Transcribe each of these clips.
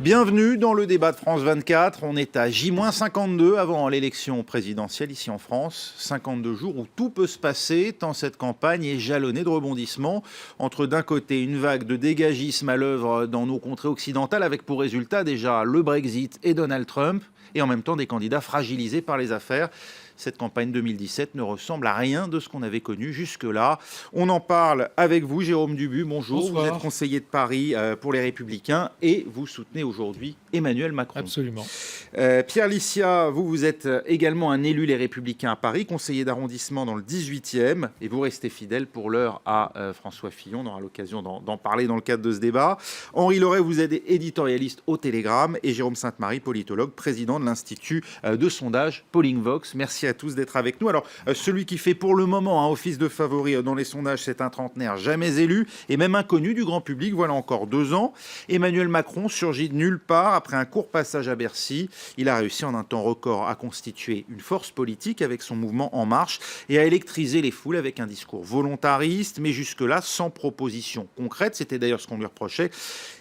Bienvenue dans le débat de France 24. On est à J-52 avant l'élection présidentielle ici en France. 52 jours où tout peut se passer, tant cette campagne est jalonnée de rebondissements. Entre d'un côté une vague de dégagisme à l'œuvre dans nos contrées occidentales avec pour résultat déjà le Brexit et Donald Trump, et en même temps des candidats fragilisés par les affaires. Cette campagne 2017 ne ressemble à rien de ce qu'on avait connu jusque-là. On en parle avec vous, Jérôme Dubu. Bonjour. Bonsoir. Vous êtes conseiller de Paris pour les Républicains et vous soutenez aujourd'hui Emmanuel Macron. Absolument. Pierre Licia, vous êtes également un élu Les Républicains à Paris, conseiller d'arrondissement dans le 18e, et vous restez fidèle pour l'heure à François Fillon. On aura l'occasion d'en parler dans le cadre de ce débat. Henri Leray, vous êtes éditorialiste au Télégramme, et Jérôme Sainte-Marie, politologue, président de l'Institut de sondage Pollingvox. Merci à tous d'être avec nous. Alors, celui qui fait pour le moment office de favori dans les sondages, c'est un trentenaire jamais élu et même inconnu du grand public, voilà encore 2 ans. Emmanuel Macron surgit de nulle part après un court passage à Bercy. Il a réussi en un temps record à constituer une force politique avec son mouvement En Marche et à électriser les foules avec un discours volontariste, mais jusque-là sans proposition concrète. C'était d'ailleurs ce qu'on lui reprochait.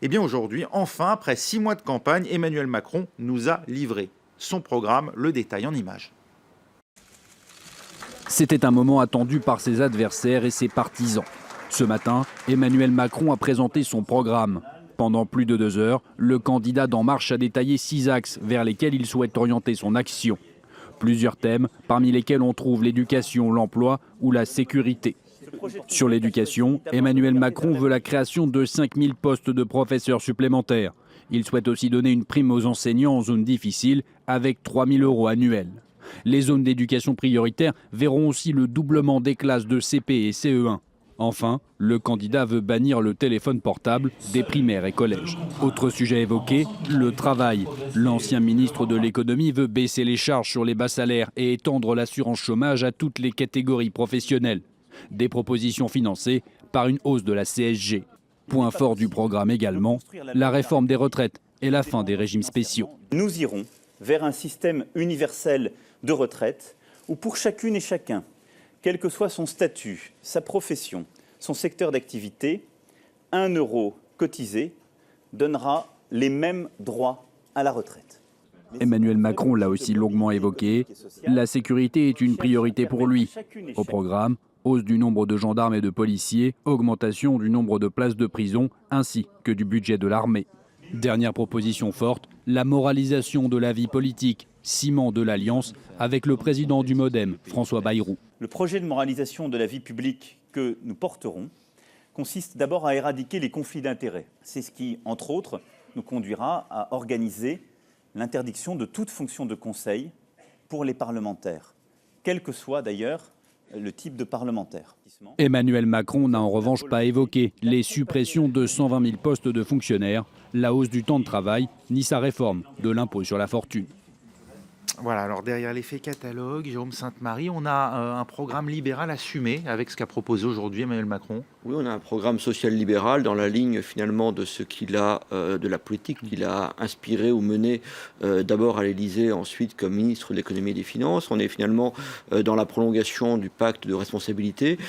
Et bien aujourd'hui, enfin, après 6 mois de campagne, Emmanuel Macron nous a livré son programme, le détail en images. C'était un moment attendu par ses adversaires et ses partisans. Ce matin, Emmanuel Macron a présenté son programme. Pendant plus de 2 heures, le candidat d'En Marche a détaillé 6 axes vers lesquels il souhaite orienter son action. Plusieurs thèmes, parmi lesquels on trouve l'éducation, l'emploi ou la sécurité. Sur l'éducation, Emmanuel Macron veut la création de 5000 postes de professeurs supplémentaires. Il souhaite aussi donner une prime aux enseignants en zone difficile avec 3 000 € annuels. Les zones d'éducation prioritaire verront aussi le doublement des classes de CP et CE1. Enfin, le candidat veut bannir le téléphone portable des primaires et collèges. Autre sujet évoqué, le travail. L'ancien ministre de l'économie veut baisser les charges sur les bas salaires et étendre l'assurance chômage à toutes les catégories professionnelles. Des propositions financées par une hausse de la CSG. Point fort du programme également, la réforme des retraites et la fin des régimes spéciaux. Nous irons vers un système universel de retraite où pour chacune et chacun, quel que soit son statut, sa profession, son secteur d'activité, 1 € cotisé donnera les mêmes droits à la retraite. Emmanuel Macron l'a aussi longuement évoqué. La sécurité est une priorité pour lui. Au programme, hausse du nombre de gendarmes et de policiers, augmentation du nombre de places de prison ainsi que du budget de l'armée. Dernière proposition forte, la moralisation de la vie politique, ciment de l'alliance avec le président du MoDem, François Bayrou. Le projet de moralisation de la vie publique que nous porterons consiste d'abord à éradiquer les conflits d'intérêts. C'est ce qui, entre autres, nous conduira à organiser l'interdiction de toute fonction de conseil pour les parlementaires, quel que soit d'ailleurs le type de parlementaire. Emmanuel Macron n'a en revanche pas évoqué les suppressions de 120 000 postes de fonctionnaires, la hausse du temps de travail, ni sa réforme de l'impôt sur la fortune. Voilà, alors derrière l'effet catalogue, Jérôme Sainte-Marie, on a un programme libéral assumé avec ce qu'a proposé aujourd'hui Emmanuel Macron. Oui, on a un programme social-libéral dans la ligne finalement de ce qu'il a, de la politique qu'il a inspiré ou mené d'abord à l'Élysée, ensuite comme ministre de l'économie et des finances. On est finalement dans la prolongation du pacte de responsabilité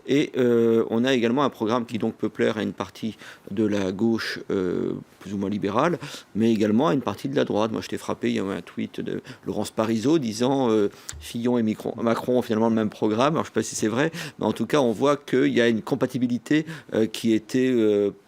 et on a également un programme qui donc peut plaire à une partie de la gauche plus ou moins libérale, mais également à une partie de la droite. Moi, je t'ai frappé, il y avait un tweet de Laurence Parisot disant Fillon et Macron ont finalement le même programme. Alors, je ne sais pas si c'est vrai, mais en tout cas, on voit qu'il y a une compatibilité qui était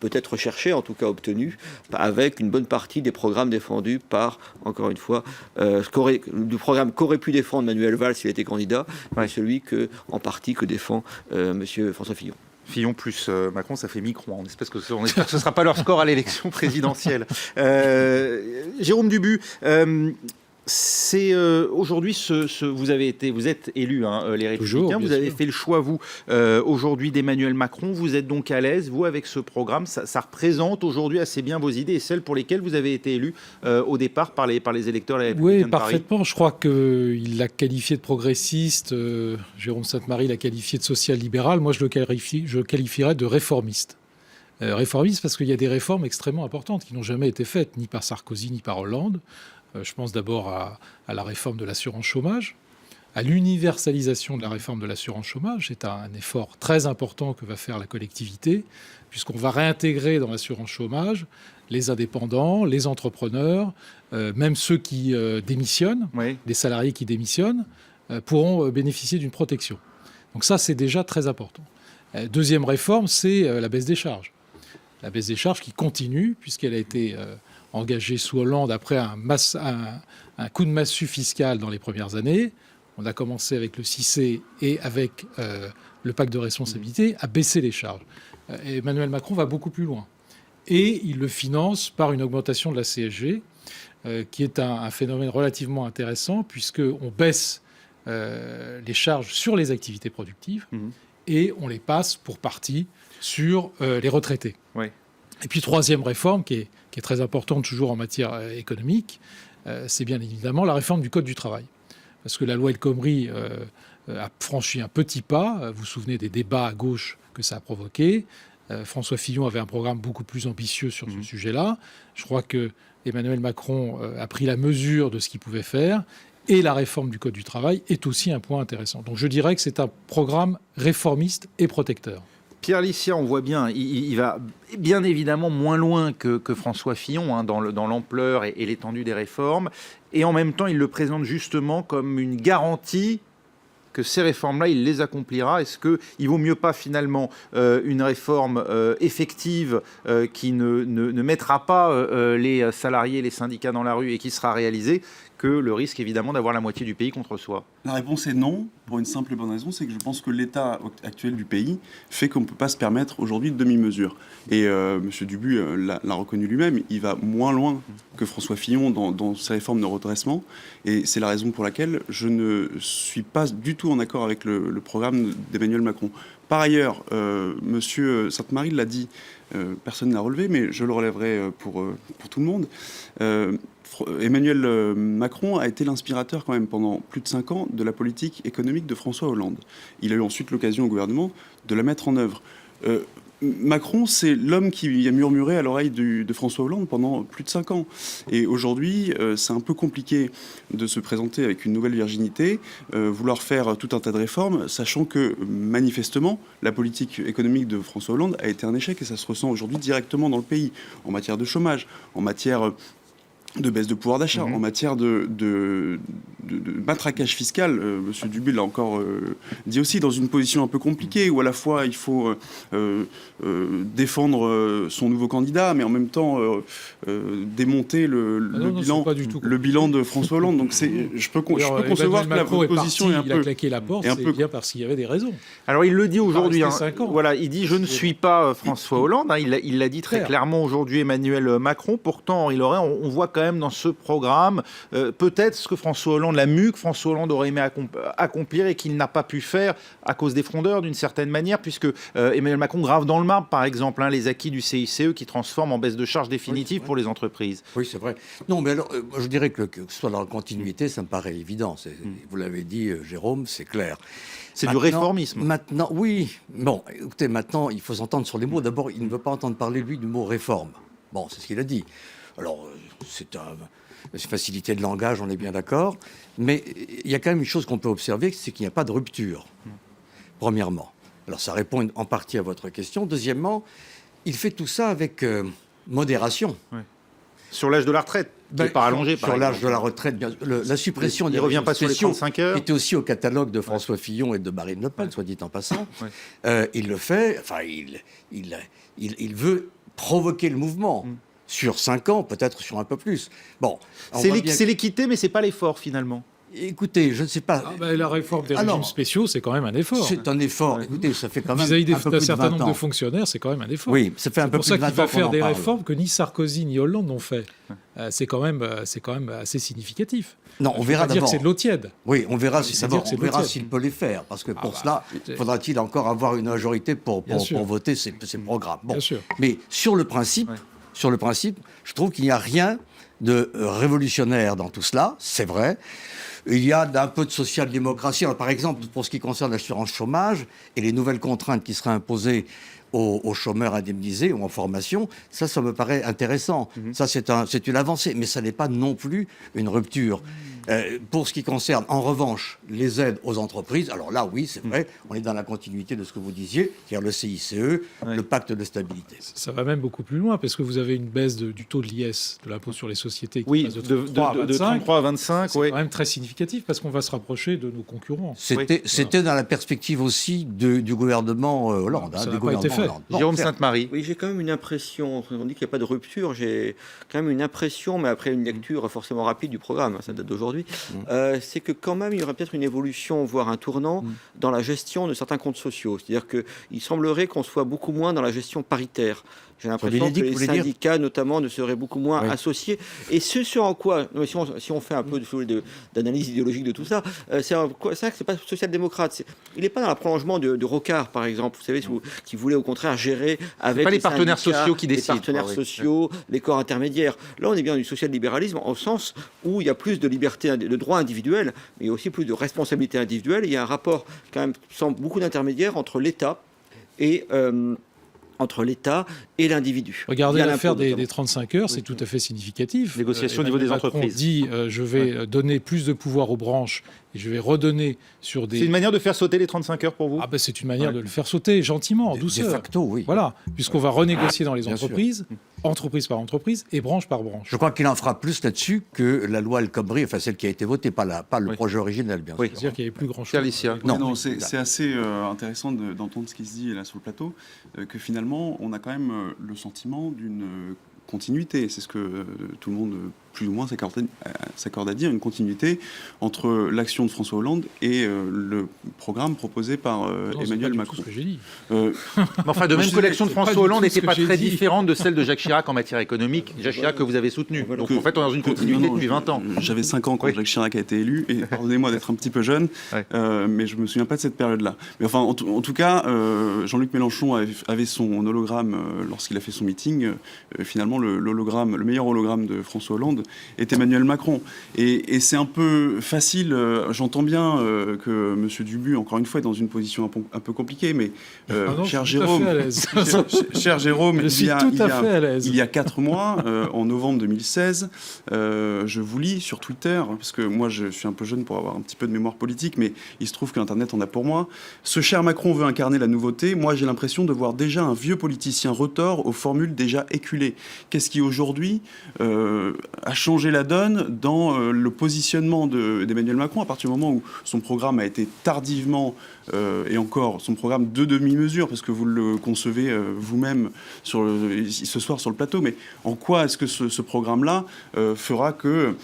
peut-être recherchée, en tout cas obtenue, avec une bonne partie des programmes défendus par, encore une fois, du programme qu'aurait pu défendre Manuel Valls s'il était candidat, mais celui en partie que défend M. François Fillon. Fillon plus Macron, ça fait Micron. On espère que ce ne sera pas leur score à l'élection présidentielle. Jérôme Dubu, c'est aujourd'hui vous êtes élu les Républicains. Toujours, vous avez fait le choix vous aujourd'hui d'Emmanuel Macron. Vous êtes donc à l'aise vous avec ce programme. Ça représente aujourd'hui assez bien vos idées et celles pour lesquelles vous avez été élu au départ par les électeurs Les Républicains. Oui, parfaitement. Je crois qu'il l'a qualifié de progressiste. Jérôme Sainte-Marie l'a qualifié de social-libéral. Moi, je le qualifierais de réformiste. Réformiste parce qu'il y a des réformes extrêmement importantes qui n'ont jamais été faites, ni par Sarkozy, ni par Hollande. Je pense d'abord à la réforme de l'assurance chômage. à l'universalisation de la réforme de l'assurance chômage. C'est un effort très important que va faire la collectivité, puisqu'on va réintégrer dans l'assurance chômage les indépendants, les entrepreneurs, même ceux qui démissionnent, Oui. les salariés qui démissionnent, pourront bénéficier d'une protection. Donc ça, c'est déjà très important. Deuxième réforme, c'est la baisse des charges. La baisse des charges qui continue, puisqu'elle a été engagée sous Hollande après un coup de massue fiscal dans les premières années. On a commencé avec le 6C et avec le pacte de responsabilité à baisser les charges. Emmanuel Macron va beaucoup plus loin. Et il le finance par une augmentation de la CSG, qui est un phénomène relativement intéressant, puisqu'on baisse les charges sur les activités productives et on les passe pour partie sur les retraités. Oui. Et puis, troisième réforme, qui est très importante toujours en matière économique, c'est bien évidemment la réforme du Code du travail. Parce que la loi El Khomri a franchi un petit pas. Vous vous souvenez des débats à gauche que ça a provoqué. François Fillon avait un programme beaucoup plus ambitieux sur ce sujet-là. Je crois que Emmanuel Macron a pris la mesure de ce qu'il pouvait faire. Et la réforme du Code du travail est aussi un point intéressant. Donc je dirais que c'est un programme réformiste et protecteur. Pierre Lissiat, on voit bien, il va bien évidemment moins loin que François Fillon dans l'ampleur et l'étendue des réformes. Et en même temps, il le présente justement comme une garantie que ces réformes-là, il les accomplira. Est-ce qu'il vaut mieux pas finalement une réforme effective qui ne mettra pas les salariés et les syndicats dans la rue et qui sera réalisée que le risque évidemment d'avoir la moitié du pays contre soi? La réponse est non, pour une simple et bonne raison, c'est que je pense que l'état actuel du pays fait qu'on ne peut pas se permettre aujourd'hui de demi-mesure. Et M. Dubu l'a reconnu lui-même, il va moins loin que François Fillon dans ses réformes de redressement. Et c'est la raison pour laquelle je ne suis pas du tout en accord avec le programme d'Emmanuel Macron. Par ailleurs, M. Sainte-Marie l'a dit, personne ne l'a relevé, mais je le relèverai pour tout le monde. Emmanuel Macron a été l'inspirateur quand même pendant plus de 5 ans de la politique économique de François Hollande. Il a eu ensuite l'occasion au gouvernement de la mettre en œuvre. Macron, c'est l'homme qui a murmuré à l'oreille de François Hollande pendant plus de 5 ans. Et aujourd'hui, c'est un peu compliqué de se présenter avec une nouvelle virginité, vouloir faire tout un tas de réformes, sachant que manifestement, la politique économique de François Hollande a été un échec et ça se ressent aujourd'hui directement dans le pays, en matière de chômage, en matière de baisse de pouvoir d'achat, en matière de matraquage fiscal. Monsieur Dubé l'a encore dit aussi, dans une position un peu compliquée, où à la fois il faut défendre son nouveau candidat, mais en même temps démonter le bilan de François Hollande. Donc je peux concevoir que la position est un peu... Il a claqué la porte, c'est bien parce qu'il y avait des raisons. Alors il le dit aujourd'hui, voilà, il dit « je ne suis pas François Hollande », il l'a dit très clairement aujourd'hui Emmanuel Macron. Pourtant, on voit quand même dans ce programme peut-être ce que François Hollande, la mue que François Hollande aurait aimé accomplir et qu'il n'a pas pu faire à cause des frondeurs d'une certaine manière, puisque Emmanuel Macron grave dans le marbre par exemple les acquis du CICE qui transforment en baisse de charges définitive pour les entreprises. Oui, c'est vrai. Non, mais alors je dirais que ce soit dans la continuité, ça me paraît évident. Vous l'avez dit, Jérôme, c'est clair. C'est du réformisme. Maintenant, oui. Bon, écoutez, maintenant, il faut s'entendre sur les mots. D'abord, il ne veut pas entendre parler, lui, du mot réforme. Bon, c'est ce qu'il a dit. Alors, c'est une facilité de langage, on est bien d'accord. Mais il y a quand même une chose qu'on peut observer, c'est qu'il n'y a pas de rupture, premièrement. Alors, ça répond en partie à votre question. Deuxièmement, il fait tout ça avec modération. Ouais. Sur l'âge de la retraite, qui n'est pas allongé, par exemple. Sur l'âge de la retraite, bien, la suppression des revient pas sur les 35 heures. Était aussi au catalogue de François Fillon et de Marine Le Pen, soit dit en passant. Il le fait, enfin, il veut provoquer le mouvement. Sur 5 ans, peut-être sur un peu plus. Bon, c'est l'équité, mais c'est pas l'effort finalement. Écoutez, je ne sais pas. La réforme des régimes spéciaux, c'est quand même un effort. C'est un effort. Écoutez, ça fait quand même vis-à-vis d'un certain nombre de fonctionnaires, c'est quand même un effort. Oui, ça fait un peu plus de 20 ans. C'est pour ça qu'il va faire des réformes que ni Sarkozy ni Hollande n'ont fait. C'est quand même assez significatif. Non, on verra d'abord. C'est de l'eau tiède. Oui, on verra s'il peut les faire, parce que pour cela, faudra-t-il encore avoir une majorité pour voter ces programmes. Bon, bien sûr. Mais sur le principe, je trouve qu'il n'y a rien de révolutionnaire dans tout cela, c'est vrai. Il y a un peu de social-démocratie. Alors, par exemple, pour ce qui concerne l'assurance chômage et les nouvelles contraintes qui seraient imposées aux chômeurs indemnisés ou en formation, ça me paraît intéressant. Ça, c'est une avancée, mais ça n'est pas non plus une rupture. Pour ce qui concerne, en revanche, les aides aux entreprises, alors là, oui, c'est vrai, on est dans la continuité de ce que vous disiez, c'est-à-dire le CICE, le pacte de stabilité. Ça va même beaucoup plus loin, parce que vous avez une baisse du taux de l'IS, de l'impôt sur les sociétés, qui Oui, passe de 33 33 à 25. C'est quand même très significatif, parce qu'on va se rapprocher de nos concurrents. C'était dans la perspective aussi du gouvernement Hollande. Ça n'a pas été fait. Jérôme Sainte-Marie. Oui, j'ai quand même une impression, on dit qu'il n'y a pas de rupture, j'ai quand même une impression, mais après une lecture forcément rapide du programme, ça date d'aujourd'hui, c'est que quand même il y aurait peut-être une évolution, voire un tournant dans la gestion de certains comptes sociaux. C'est-à-dire qu'il semblerait qu'on soit beaucoup moins dans la gestion paritaire. J'ai l'impression que les syndicats, notamment, ne seraient beaucoup moins associés. Et ce sur en quoi, si on fait un peu d'analyse idéologique de tout ça, c'est vrai que c'est pas social-démocrate. Il n'est pas dans le prolongement de Rocard, par exemple, vous savez, qui voulait au contraire gérer avec les partenaires sociaux qui décident. Les partenaires sociaux, les corps intermédiaires. Là, on est bien du social-libéralisme au sens où il y a plus de liberté, de droits individuels, mais il y a aussi plus de responsabilité individuelle. Il y a un rapport, quand même, sans beaucoup d'intermédiaires entre l'État et l'individu. Regardez l'affaire des 35 heures, c'est tout à fait significatif. Négociation au niveau des entreprises. On dit je vais donner plus de pouvoir aux branches et je vais redonner sur des... C'est une manière de faire sauter les 35 heures pour vous ? C'est une manière de le faire sauter gentiment, en douceur. De facto, oui. Voilà, puisqu'on va renégocier dans les entreprises, entreprise par entreprise et branche par branche. Je crois qu'il en fera plus là-dessus que la loi El Khomri, enfin celle qui a été votée, pas le projet original, bien sûr. C'est-à-dire qu'il n'y avait plus grand-chose. Alicia. Non, c'est assez intéressant d'entendre ce qui se dit là sur le plateau, que finalement, on a quand même le sentiment d'une continuité. C'est ce que tout le monde, plus ou moins, s'accorde à dire, une continuité entre l'action de François Hollande et le programme proposé par Emmanuel Macron. C'est pas du tout ce que j'ai dit. Enfin, de même que l'action de François Hollande n'était pas très dit. différente de celle de Jacques Chirac en matière économique. Jacques Chirac que vous avez soutenu. Donc en fait, on est dans une continuité depuis 20 ans. J'avais 5 ans quand Jacques Chirac a été élu, et pardonnez-moi d'être un petit peu jeune, mais je me souviens pas de cette période-là. Mais enfin, en tout cas, Jean-Luc Mélenchon avait son hologramme lorsqu'il a fait son meeting. Finalement, le meilleur hologramme de François Hollande est Emmanuel Macron. Et c'est un peu facile, j'entends bien que M. Dubu, encore une fois, est dans une position un peu compliquée, mais cher Jérôme, il y a 4 mois, en novembre 2016, je vous lis sur Twitter, parce que moi je suis un peu jeune pour avoir un petit peu de mémoire politique, mais il se trouve que l'Internet en a pour moi. Ce cher Macron veut incarner la nouveauté. Moi j'ai l'impression de voir déjà un vieux politicien retors aux formules déjà éculées. Qu'est-ce qui aujourd'hui a changé la donne dans le positionnement d'Emmanuel Macron à partir du moment où son programme a été tardivement et encore son programme de demi-mesure, parce que vous le concevez vous-même ce soir sur le plateau, mais en quoi est-ce que ce programme-là fera que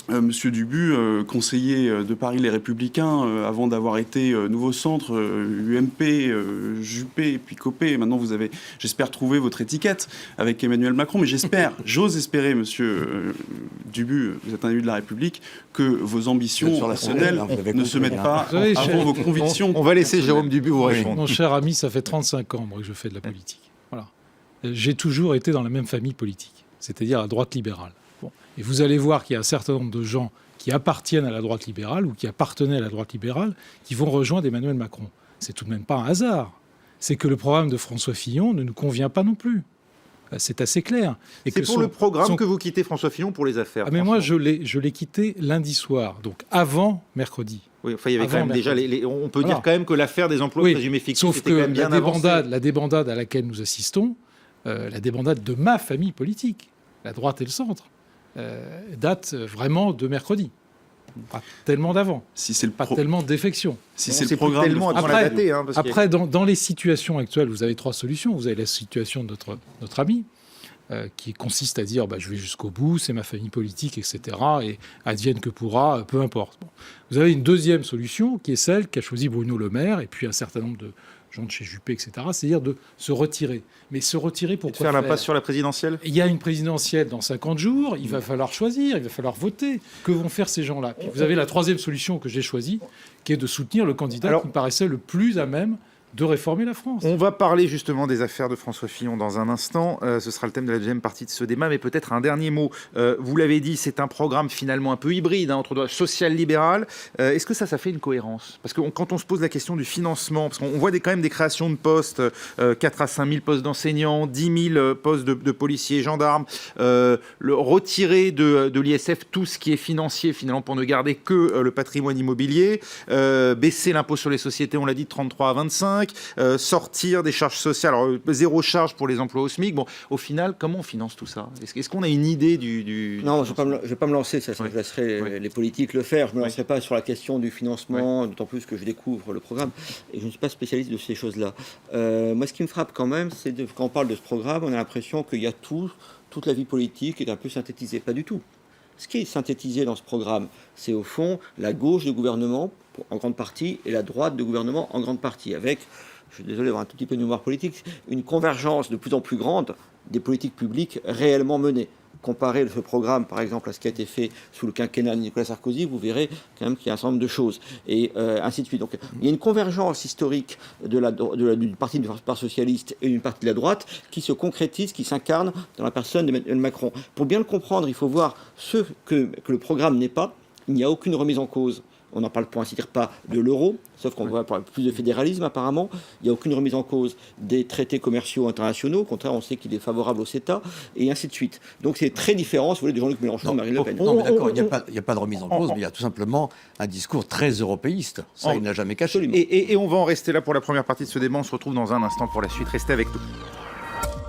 Monsieur Dubu, conseiller de Paris Les Républicains, avant d'avoir été nouveau centre, UMP, Juppé, et puis Copé, maintenant vous avez, j'espère, trouvé votre étiquette avec Emmanuel Macron, mais j'ose espérer, Monsieur Dubu, vous êtes un élu de la République, que vos ambitions personnelles ne se mettent pas avant vos convictions. On va laisser Jérôme Dubu vous répondre. Mon cher ami, ça fait 35 ans moi, que je fais de la politique. Voilà. J'ai toujours été dans la même famille politique, c'est-à-dire à droite libérale. Et vous allez voir qu'il y a un certain nombre de gens qui appartiennent à la droite libérale ou qui appartenaient à la droite libérale qui vont rejoindre Emmanuel Macron. C'est tout de même pas un hasard. C'est que le programme de François Fillon ne nous convient pas non plus. C'est assez clair. Et c'est pour le programme que vous quittez François Fillon pour les affaires. Mais moi, je l'ai quitté lundi soir, donc avant mercredi. Oui, enfin, il y avait quand même déjà... on peut dire quand même que l'affaire des emplois présumés fictifs sauf était que quand même bien avancée. La débandade à laquelle nous assistons, la débandade de ma famille politique, la droite et le centre, date vraiment de mercredi. Pas tellement d'avant. Pas tellement défection. Si c'est le programme tellement après, daté, après dans les situations actuelles, vous avez 3 solutions. Vous avez la situation de notre ami, qui consiste à dire je vais jusqu'au bout, c'est ma famille politique, etc. Et advienne que pourra, peu importe. Bon. Vous avez une deuxième solution, qui est celle qu'a choisi Bruno Le Maire, et puis un certain nombre de gens de chez Juppé, etc., c'est-à-dire de se retirer. Mais se retirer pour faire l'impasse sur la présidentielle ? Il y a une présidentielle dans 50 jours, il va falloir choisir, il va falloir voter. Que vont faire ces gens-là ? Puis vous avez la troisième solution que j'ai choisie, qui est de soutenir le candidat qui me paraissait le plus à même de réformer la France. On va parler justement des affaires de François Fillon dans un instant. Ce sera le thème de la deuxième partie de ce débat, mais peut-être un dernier mot. Vous l'avez dit, c'est un programme finalement un peu hybride entre social-libéral. Est-ce que ça fait une cohérence? Parce que quand on se pose la question du financement, parce qu'on voit quand même des créations de postes, 4 à 5 000 postes d'enseignants, 10 000 postes de policiers, gendarmes, retirer de l'ISF tout ce qui est financier finalement pour ne garder que le patrimoine immobilier, baisser l'impôt sur les sociétés, on l'a dit, de 33 à 25, sortir des charges sociales, alors, zéro charge pour les emplois au SMIC. Bon, au final, comment on finance tout ça? Est-ce qu'on a une idée du Non, je ne vais pas me lancer, ça, je laisserai les politiques le faire. Je ne me lancerai pas sur la question du financement, d'autant plus que je découvre le programme et je ne suis pas spécialiste de ces choses-là. Moi, ce qui me frappe quand même, c'est quand on parle de ce programme, on a l'impression qu'il y a toute la vie politique est un peu synthétisée. Pas du tout. Ce qui est synthétisé dans ce programme, c'est au fond la gauche du gouvernement en grande partie et la droite du gouvernement en grande partie, avec, je suis désolé d'avoir un tout petit peu de mémoire politique, une convergence de plus en plus grande des politiques publiques réellement menées. Comparer ce programme, par exemple, à ce qui a été fait sous le quinquennat de Nicolas Sarkozy, vous verrez quand même qu'il y a un certain nombre de choses, et ainsi de suite. Donc il y a une convergence historique d'une partie du Parti socialiste et d'une partie de la droite qui se concrétise, qui s'incarne dans la personne d'Emmanuel Macron. Pour bien le comprendre, il faut voir ce que le programme n'est pas. Il n'y a aucune remise en cause. On n'en parle pour ainsi dire pas de l'euro, sauf qu'on voit plus de fédéralisme apparemment. Il n'y a aucune remise en cause des traités commerciaux internationaux. Au contraire, on sait qu'il est favorable au CETA, et ainsi de suite. Donc c'est très différent, si vous voulez, de Jean-Luc Mélenchon et Marine Le Pen. Non, mais d'accord, il n'y a pas de remise en cause, mais il y a tout simplement un discours très européiste. Ça, il n'a jamais caché. Et on va en rester là pour la première partie de ce débat. On se retrouve dans un instant pour la suite. Restez avec nous.